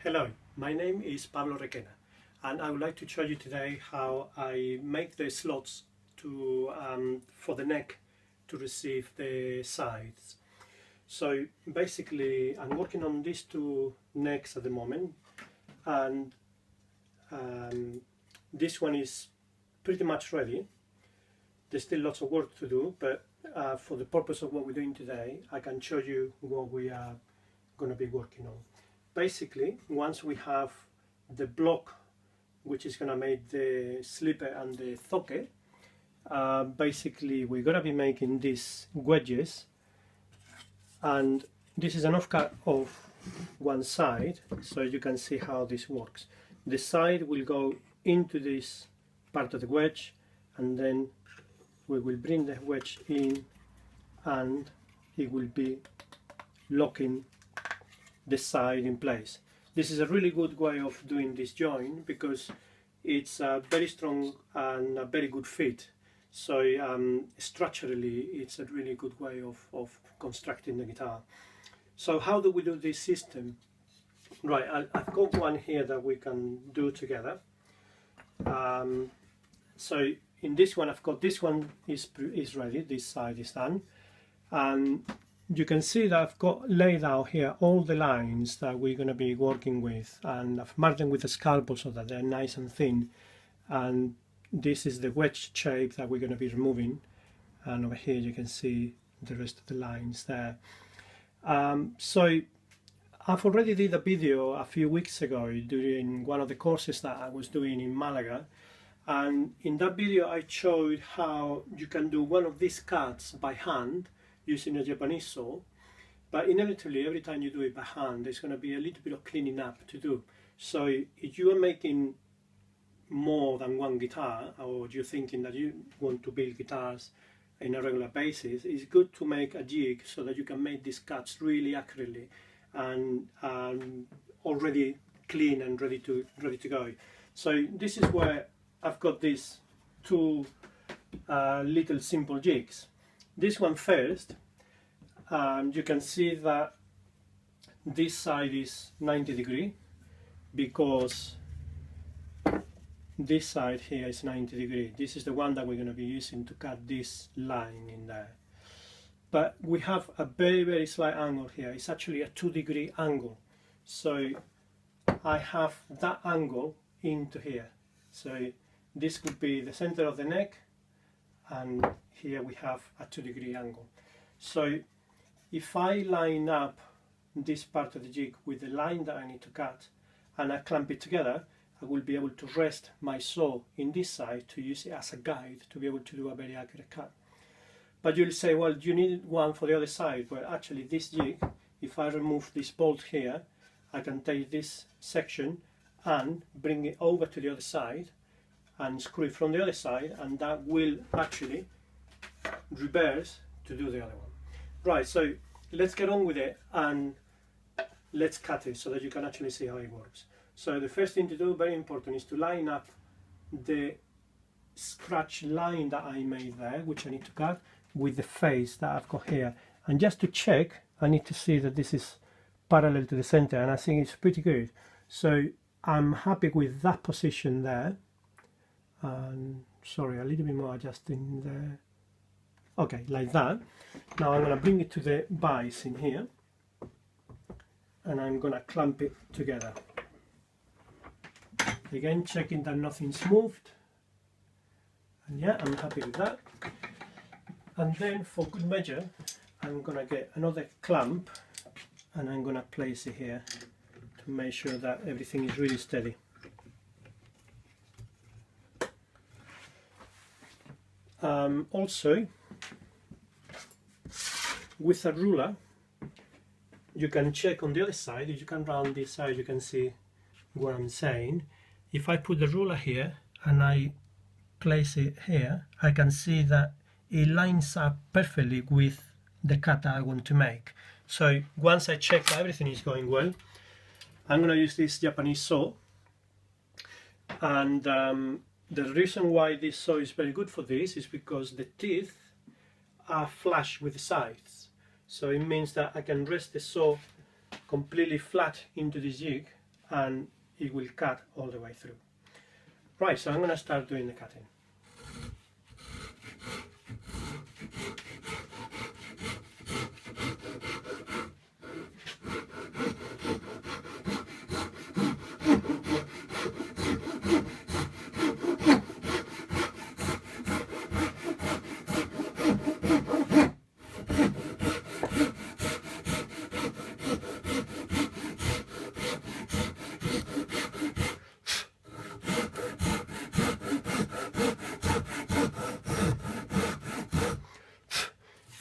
Hello, my name is Pablo Requena and I would like to show you today how I make the slots to for the neck to receive the sides. So basically I'm working on these two necks at the moment, and this one is pretty much ready. There's still lots of work to do, but for the purpose of what we're doing today, I can show you what we are going to be working on. Basically, once we have the block which is going to make the slipper and the thoque, basically we're going to be making these wedges, and this is an offcut of one side, so you can see how this works. The side will go into this part of the wedge, and then we will bring the wedge in and it will be locking the side in place. This is a really good way of doing this joint because it's very strong and a very good fit. So structurally it's a really good way of constructing the guitar. So how do we do this system? Right, I've got one here that we can do together. So in this one, I've got this one is ready, this side is done, and you can see that I've got laid out here all the lines that we're going to be working with, and I've marked them with a scalpel so that they're nice and thin, and this is the wedge shape that we're going to be removing, and over here you can see the rest of the lines there. So I've already did a video a few weeks ago during one of the courses that I was doing in Malaga, and in that video I showed how you can do one of these cuts by hand using a Japanese saw, but inevitably every time you do it by hand there's going to be a little bit of cleaning up to do. So if you are making more than one guitar, or you're thinking that you want to build guitars in a regular basis, it's good to make a jig so that you can make these cuts really accurately and already clean and ready to go. So this is where I've got these two little simple jigs. This one first, you can see that this side is 90 degrees because this side here is 90 degrees. This is the one that we're going to be using to cut this line in there. But we have a very slight angle here. It's actually a 2-degree angle. So I have that angle into here. So this would be the center of the neck, and here we have a 2-degree angle. So if I line up this part of the jig with the line that I need to cut and I clamp it together, I will be able to rest my saw in this side to use it as a guide to be able to do a very accurate cut. But you'll say, well, you need one for the other side. Well, actually this jig, if I remove this bolt here, I can take this section and bring it over to the other side and screw it from the other side, and that will actually reverse to do the other one. Right, so let's get on with it and let's cut it so that you can actually see how it works. So the first thing to do, very important, is to line up the scratch line that I made there, which I need to cut, with the face that I've got here. And just to check, I need to see that this is parallel to the center, and I think it's pretty good. So I'm happy with that position there. And sorry, a little bit more adjusting there. Okay, like that. Now I'm going to bring it to the vise in here, and I'm going to clamp it together. Again, checking that nothing's moved, and yeah, I'm happy with that. And then for good measure, I'm going to get another clamp and I'm going to place it here to make sure that everything is really steady. Also, with a ruler you can check on the other side. If you can round this side, you can see what I'm saying. If I put the ruler here and I place it here, I can see that it lines up perfectly with the cut that I want to make. So once I check that everything is going well, I'm going to use this Japanese saw, and the reason why this saw is very good for this is because the teeth are flush with the sides. So it means that I can rest the saw completely flat into this jig and it will cut all the way through. Right, so I'm going to start doing the cutting.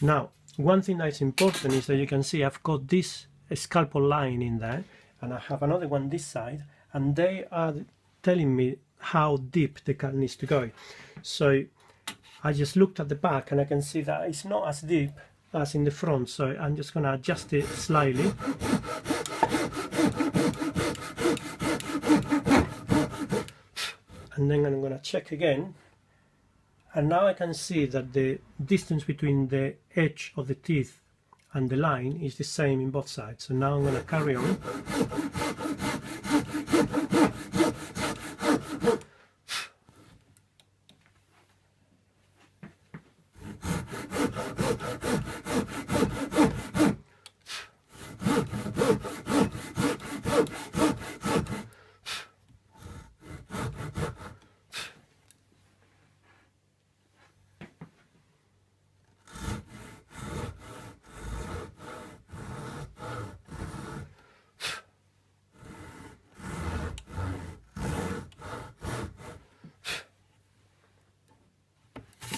Now, one thing that's important is that you can see I've got this scalpel line in there, and I have another one this side, and they are telling me how deep the cut needs to go. So I just looked at the back and I can see that it's not as deep as in the front, so I'm just going to adjust it slightly. And then I'm going to check again. And now I can see that the distance between the edge of the teeth and the line is the same in both sides. So now I'm going to carry on.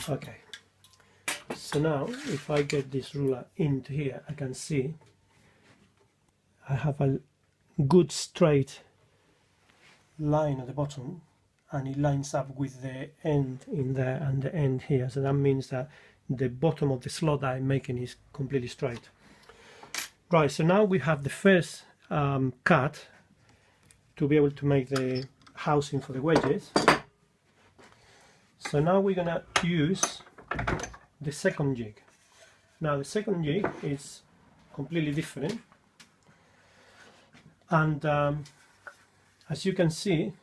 Okay, so now if I get this ruler into here, I can see I have a good straight line at the bottom, and it lines up with the end in there and the end here. So that means that the bottom of the slot that I'm making is completely straight. Right, so now we have the first cut to be able to make the housing for the wedges. So now we're going to use the second jig. Now the second jig is completely different, and as you can see,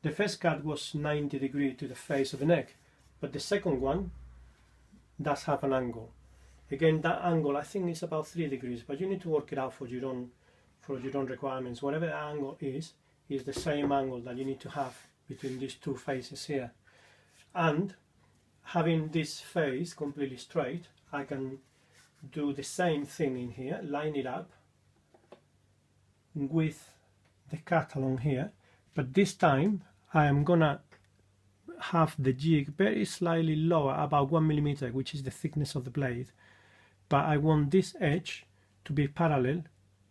the first cut was 90 degrees to the face of the neck, but the second one does have an angle. Again, that angle I think is about 3 degrees, but you need to work it out for your own requirements. Whatever the angle is the same angle that you need to have between these two faces here. And having this face completely straight, I can do the same thing in here, line it up with the cut along here, but this time I am gonna have the jig very slightly lower, about 1 millimeter, which is the thickness of the blade, but I want this edge to be parallel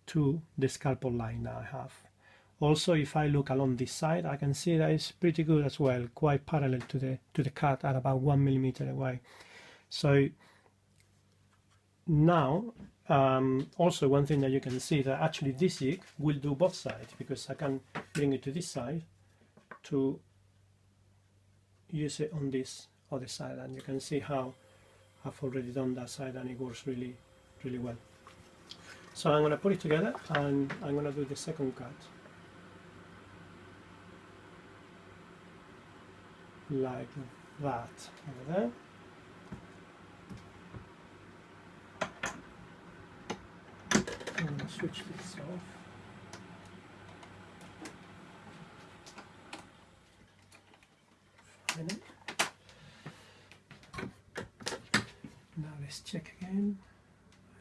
to the scalpel line that I have. Also, if I look along this side, I can see that it's pretty good as well, quite parallel to the cut at about 1 millimeter away. So now, also one thing that you can see, that actually this jig will do both sides, because I can bring it to this side to use it on this other side, and you can see how I've already done that side, and it works really, really well. So I'm going to put it together, and I'm going to do the second cut. Like that over there. I'm going to switch this off. Fine. Now let's check again.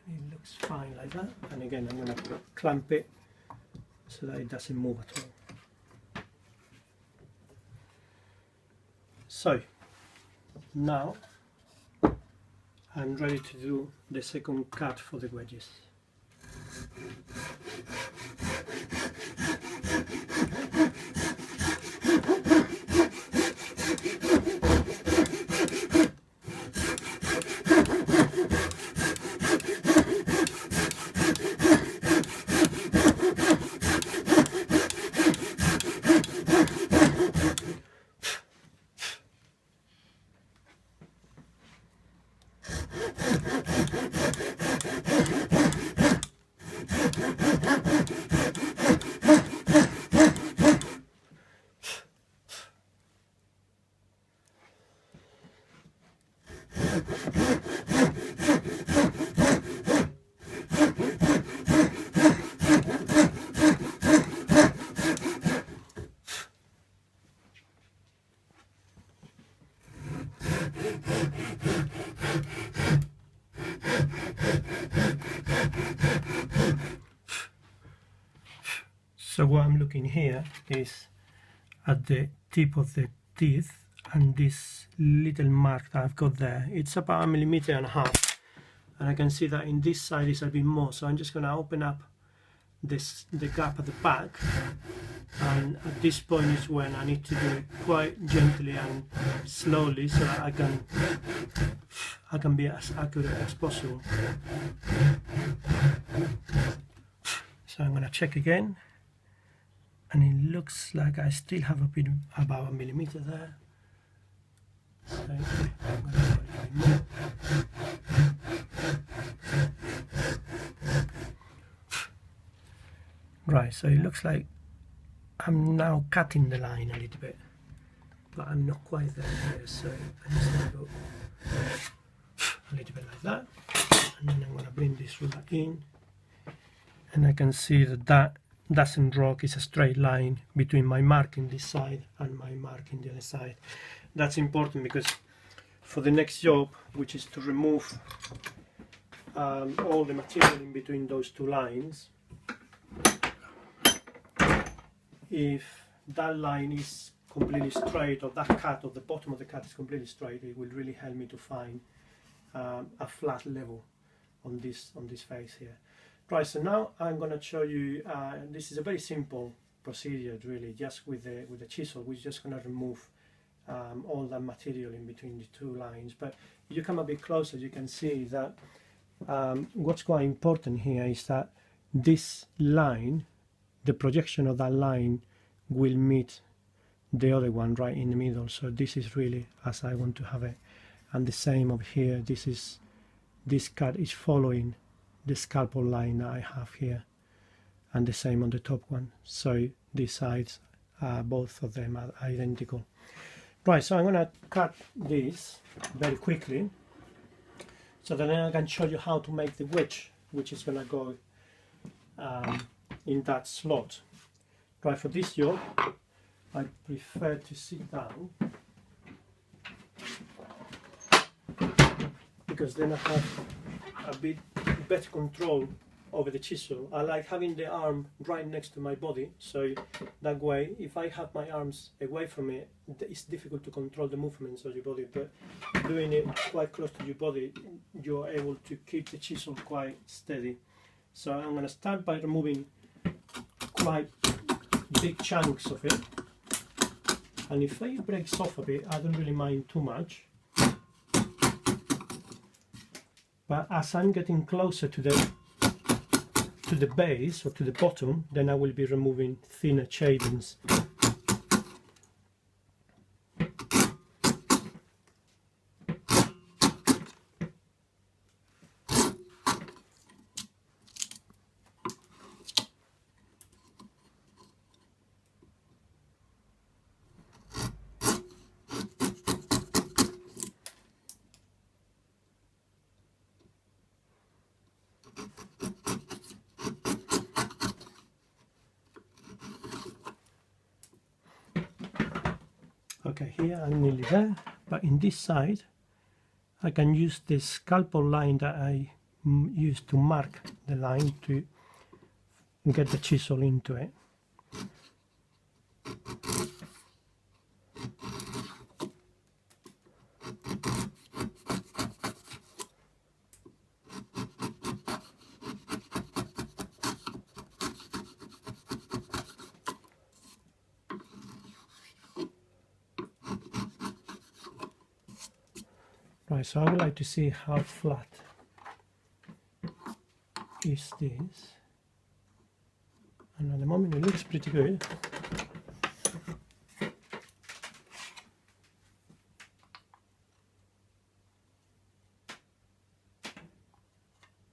It looks fine like that. And again, I'm going to clamp it so that it doesn't move at all. So now I'm ready to do the second cut for the wedges. So what I'm looking here is at the tip of the teeth, and this little mark that I've got there, it's about 1.5 millimeters, and I can see that in this side is a bit more, so I'm just going to open up the gap at the back, and at this point is when I need to do it quite gently and slowly so that I can be as accurate as possible. So I'm going to check again, and it looks like I still have a bit about 1 millimeter there. So I'm going to go a little bit more. Right, so it looks like I'm now cutting the line a little bit, but I'm not quite there yet, so I'm just going to go a little bit like that, and then I'm going to bring this ruler in, and I can see that that doesn't rock. It's a straight line between my mark in this side and my mark in the other side. That's important because for the next job, which is to remove all the material in between those two lines, if that line is completely straight, or that cut of the bottom of the cut is completely straight, it will really help me to find a flat level on this face here. Right, so now I'm going to show you, this is a very simple procedure really, just with the chisel. We're just going to remove all that material in between the two lines, but if you come a bit closer you can see that what's quite important here is that this line, the projection of that line, will meet the other one right in the middle. So this is really as I want to have it, and the same over here. This cut is following the scalpel line that I have here, and the same on the top one. So these sides, both of them are identical. Right, so I'm going to cut this very quickly so that then I can show you how to make the wedge, which is going to go in that slot. Right, for this job I prefer to sit down because then I have a bit better control over the chisel. I like having the arm right next to my body, so that way if I have my arms away from it, it's difficult to control the movements of your body, but doing it quite close to your body, you're able to keep the chisel quite steady. So I'm going to start by removing quite big chunks of it, and if it breaks off a bit, I don't really mind too much. But as I'm getting closer to the base or to the bottom, then I will be removing thinner shavings. Okay, here I'm nearly there, but in this side I can use the scalpel line that I used to mark the line to get the chisel into it. Right, so I would like to see how flat is this, and at the moment it looks pretty good.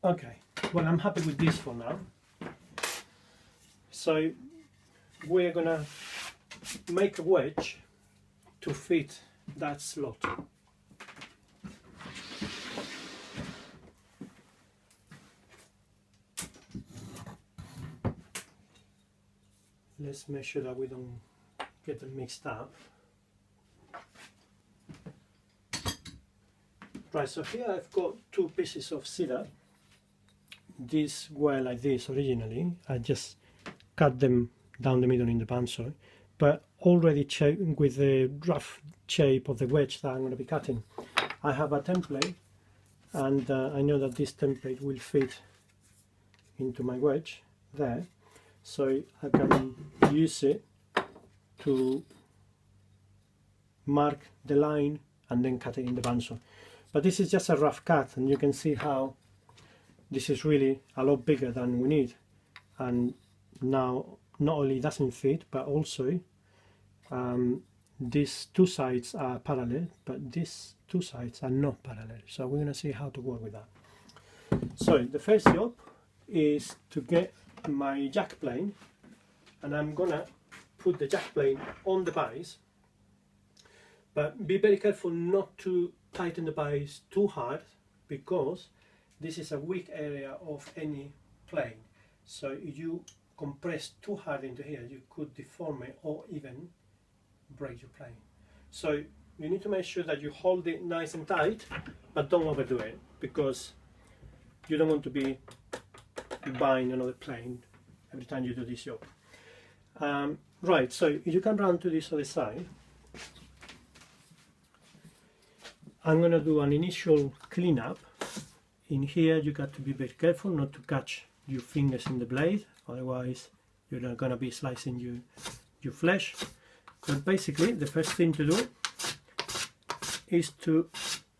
Okay, well, I'm happy with this for now. So we're gonna make a wedge to fit that slot. Let's make sure that we don't get them mixed up. Right, so here I've got two pieces of cedar. These were like this originally. I just cut them down the middle in the bandsaw, but already with the rough shape of the wedge that I'm going to be cutting. I have a template, and I know that this template will fit into my wedge there, so I can use it to mark the line and then cut it in the bandsaw. But this is just a rough cut, and you can see how this is really a lot bigger than we need. And now not only doesn't fit, but also these two sides are parallel, but these two sides are not parallel. So we're going to see how to work with that. So the first job is to get my jack plane, and I'm going to put the jack plane on the vise, but be very careful not to tighten the vise too hard, because this is a weak area of any plane. So if you compress too hard into here, you could deform it or even break your plane. So you need to make sure that you hold it nice and tight, but don't overdo it, because you don't want to be buying another plane every time you do this job. Right, so if you come round to this other side, I'm going to do an initial cleanup. In here you got to be very careful not to catch your fingers in the blade, otherwise you're not going to be slicing your flesh. But basically the first thing to do is to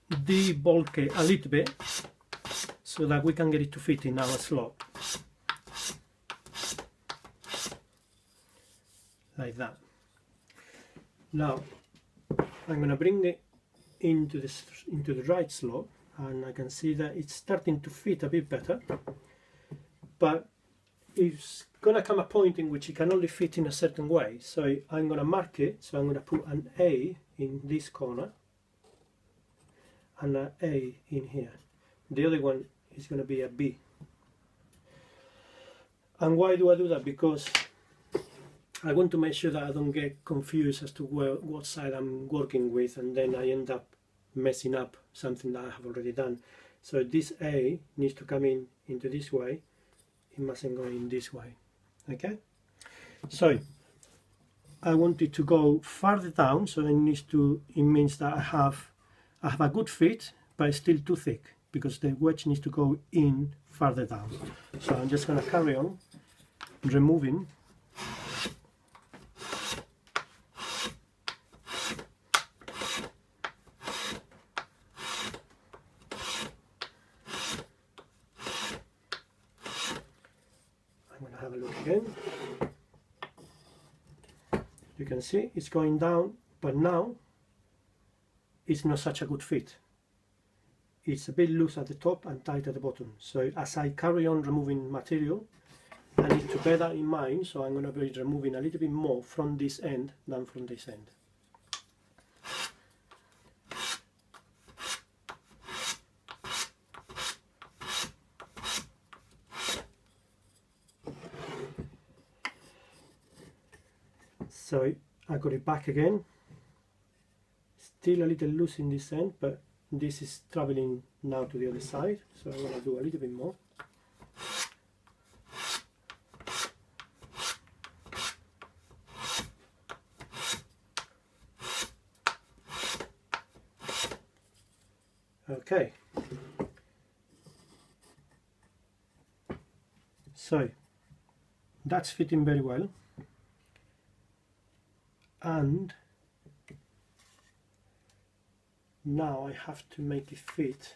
debulk it a little bit so that we can get it to fit in our slot. Like that. Now I'm going to bring it into the right slot, and I can see that it's starting to fit a bit better, but it's gonna come a point in which it can only fit in a certain way. So I'm gonna mark it. So I'm gonna put an A in this corner and an A in here. The other one is gonna be a B. And why do I do that? Because I want to make sure that I don't get confused as to what side I'm working with, and then I end up messing up something that I have already done. So this A needs to come into this way. It mustn't go in this way. Okay. So I want it to go farther down. So it means that I have a good fit, but it's still too thick, because the wedge needs to go in farther down. So I'm just going to carry on removing. Have a look again. You can see it's going down, but now it's not such a good fit. It's a bit loose at the top and tight at the bottom. So as I carry on removing material, I need to bear that in mind. So I'm going to be removing a little bit more from this end than from this end. So I got it back again, still a little loose in this end, but this is traveling now to the other side, so I'm going to do a little bit more. Okay, so that's fitting very well. And now I have to make it fit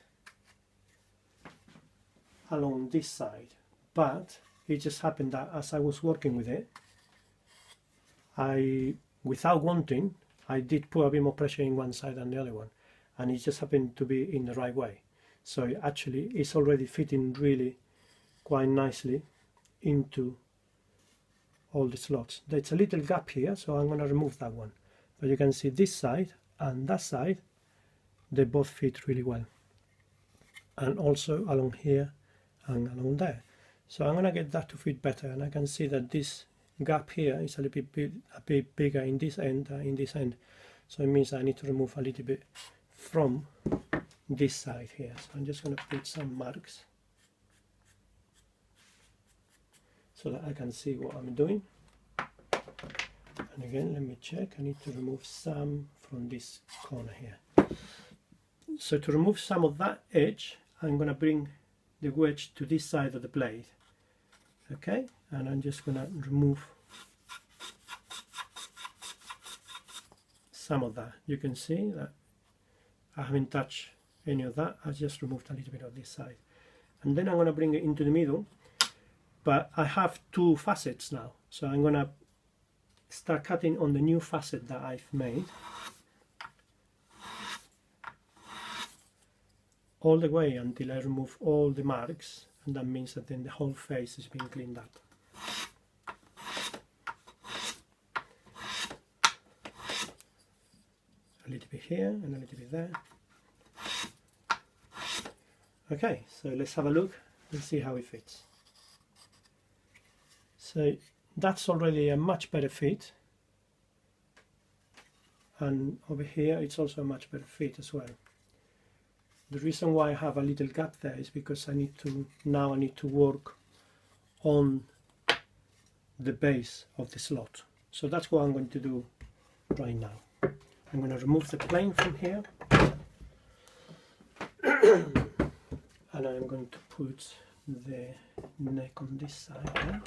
along this side, but it just happened that as I was working with it, without wanting, I did put a bit more pressure in one side than the other one, and it just happened to be in the right way. So actually it's already fitting really quite nicely into all the slots. There's a little gap here, so I'm going to remove that one. But you can see this side and that side, they both fit really well. And also along here and along there. So I'm going to get that to fit better, and I can see that this gap here is a bit bigger in this end than in this end. So it means I need to remove a little bit from this side here. So I'm just going to put some marks so that I can see what I'm doing. And again, let me check. I need to remove some from this corner here. So to remove some of that edge, I'm going to bring the wedge to this side of the blade. Okay, and I'm just going to remove some of that. You can see that I haven't touched any of that. I just removed a little bit of this side. And then I'm going to bring it into the middle. But I have two facets now. So I'm going to start cutting on the new facet that I've made. All the way until I remove all the marks. And that means that then the whole face is being cleaned up. A little bit here and a little bit there. Okay, so let's have a look and see how it fits. So that's already a much better fit. And over here it's also a much better fit as well. The reason why I have a little gap there is because I need to work on the base of the slot. So that's what I'm going to do right now. I'm going to remove the plane from here and I'm going to put the neck on this side there.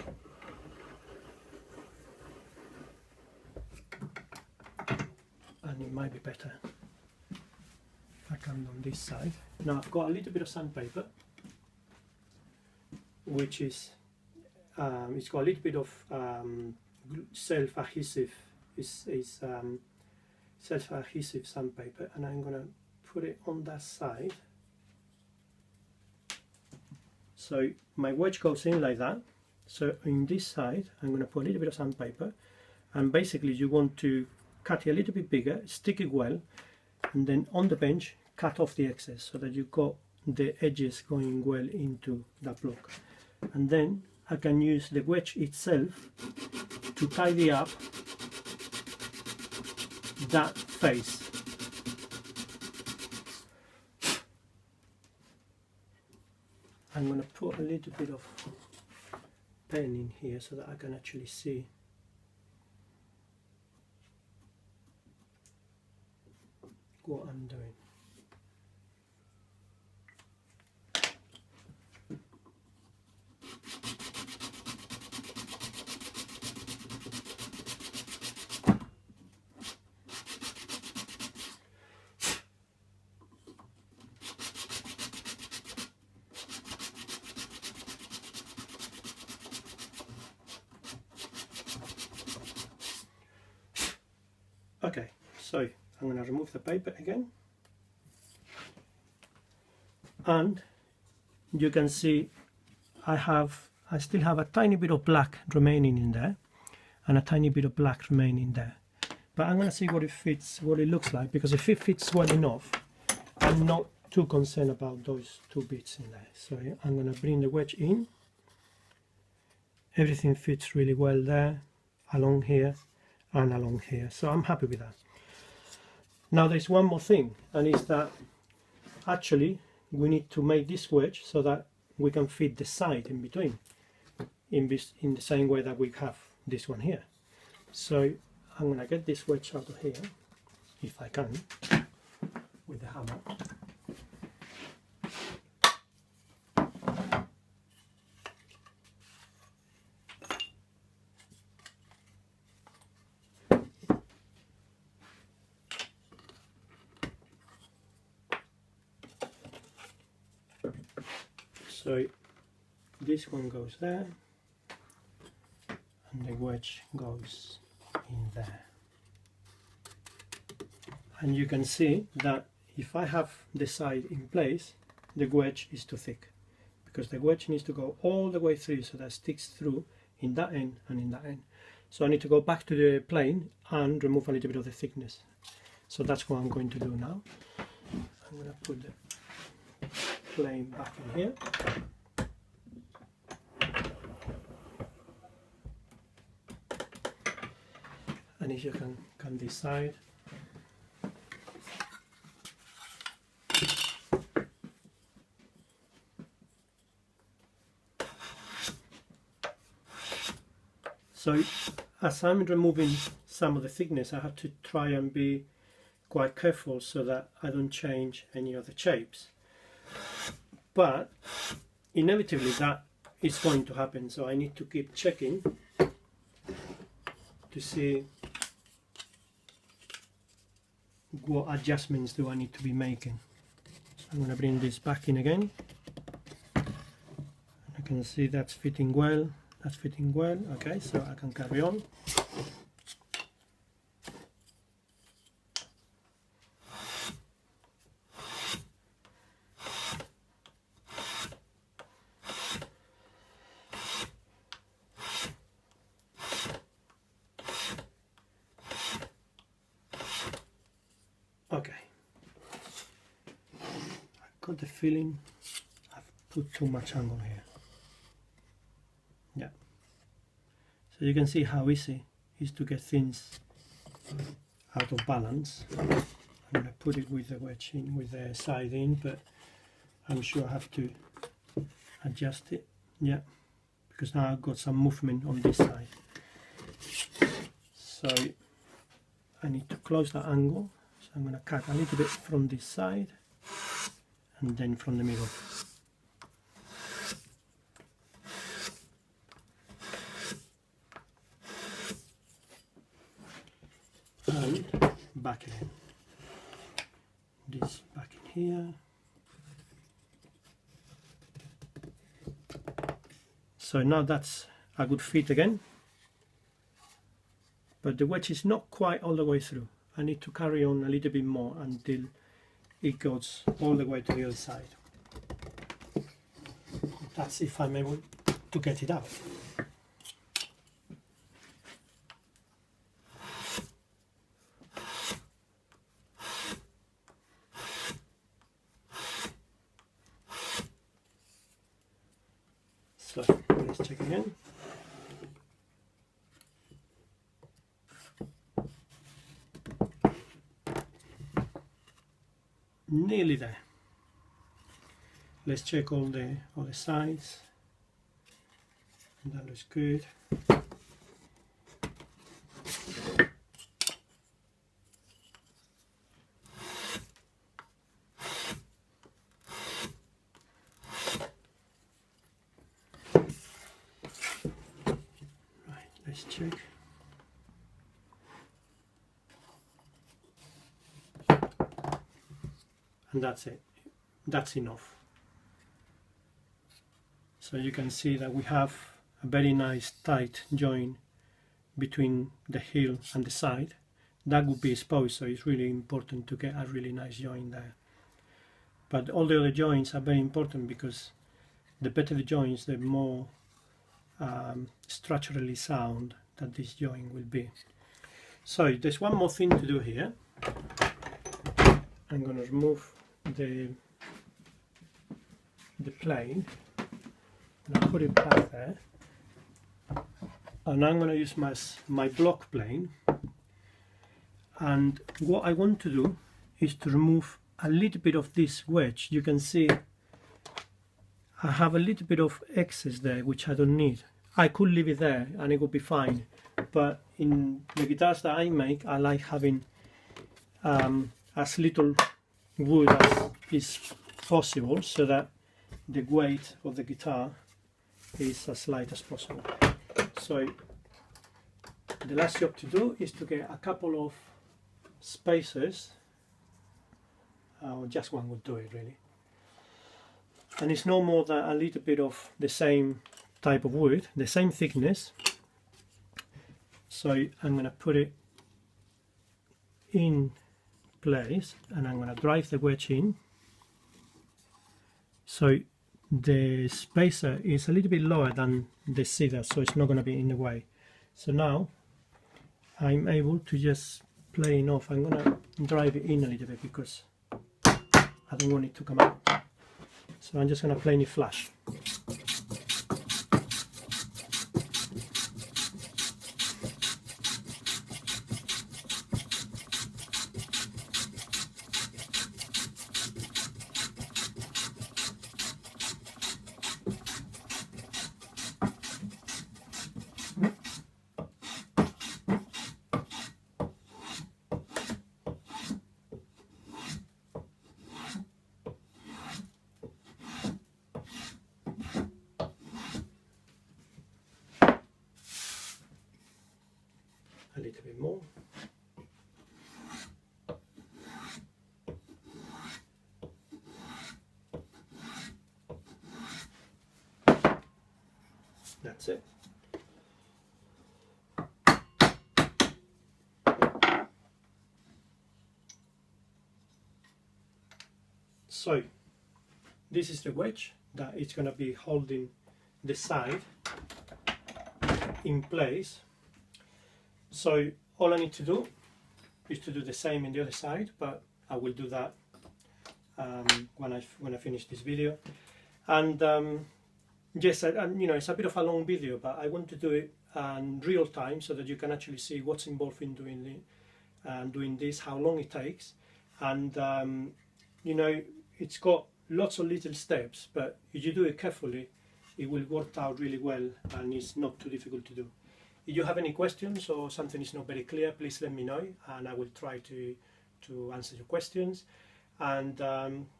And it might be better I come on this side. Now I've got a little bit of sandpaper, which is it's got a little bit of self-adhesive self-adhesive sandpaper, and I'm gonna put it on that side. So my wedge goes in like that. So in this side I'm gonna put a little bit of sandpaper, and basically you want to cut it a little bit bigger, stick it well, and then on the bench cut off the excess so that you got the edges going well into that block. And then I can use the wedge itself to tidy up that face. I'm going to put a little bit of pen in here so that I can actually see what I'm doing. Okay, so I'm going to remove the paper again, and you can see I still have a tiny bit of black remaining in there and a tiny bit of black remaining there, but I'm going to see what it looks like, because if it fits well enough I'm not too concerned about those two bits in there. So I'm going to bring the wedge in. Everything fits really well there, along here and along here, so I'm happy with that. Now there's one more thing, and it's that actually we need to make this wedge so that we can fit the side in between in the same way that we have this one here. So I'm going to get this wedge out of here, if I can, with the hammer. So this one goes there and the wedge goes in there, and you can see that if I have the side in place, the wedge is too thick, because the wedge needs to go all the way through so that it sticks through in that end and in that end. So I need to go back to the plane and remove a little bit of the thickness. So that's what I'm going to do now. I'm going to put the plane back in here. And if you can decide, so as I'm removing some of the thickness, I have to try and be quite careful so that I don't change any of the shapes. But inevitably that is going to happen, so I need to keep checking to see what adjustments do I need to be making. I'm going to bring this back in again. I can see that's fitting well. That's fitting well. Okay, so I can carry on. Okay, I got the feeling I've put too much angle here. Yeah, so you can see how easy it is to get things out of balance. I'm going to put it with the wedge in, with the side in, but I'm sure I have to adjust it. Yeah, because now I've got some movement on this side. So I need to close that angle. So I'm going to cut a little bit from this side and then from the middle. And back again. This back in here. So now that's a good fit again. But the wedge is not quite all the way through. I need to carry on a little bit more until it goes all the way to the other side. That's if I'm able to get it out. So let's check again. Nearly there. Let's check all the sides. That looks good. Right, let's check. And that's it. That's enough. So you can see that we have a very nice tight joint between the heel and the side. That would be exposed, so it's really important to get a really nice joint there. But all the other joints are very important because the better the joints, the more structurally sound that this joint will be. So there's one more thing to do here. I'm going to remove the plane and I'll put it back there, and I'm going to use my block plane, and what I want to do is to remove a little bit of this wedge. You can see I have a little bit of excess there which I don't need. I could leave it there and it would be fine, but in the guitars that I make I like having as little wood as is possible so that the weight of the guitar is as light as possible. So the last job to do is to get a couple of spacers, or just one would do it really, and it's no more than a little bit of the same type of wood, the same thickness. So I'm going to put it in place and I'm going to drive the wedge in. So the spacer is a little bit lower than the cedar, so it's not going to be in the way. So now I'm able to just plane off. I'm going to drive it in a little bit because I don't want it to come out. So I'm just going to plane it flush. A little bit more. That's it. So this is the wedge that it's going to be holding the side in place. So all I need to do is to do the same in the other side, but I will do that when I finish this video. And yes, you know, it's a bit of a long video, but I want to do it in real time so that you can actually see what's involved in doing this, how long it takes, and you know, it's got lots of little steps, but if you do it carefully, it will work out really well, and it's not too difficult to do. If you have any questions or something is not very clear, please let me know, and I will try to answer your questions. And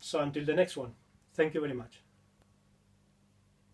so until the next one, thank you very much.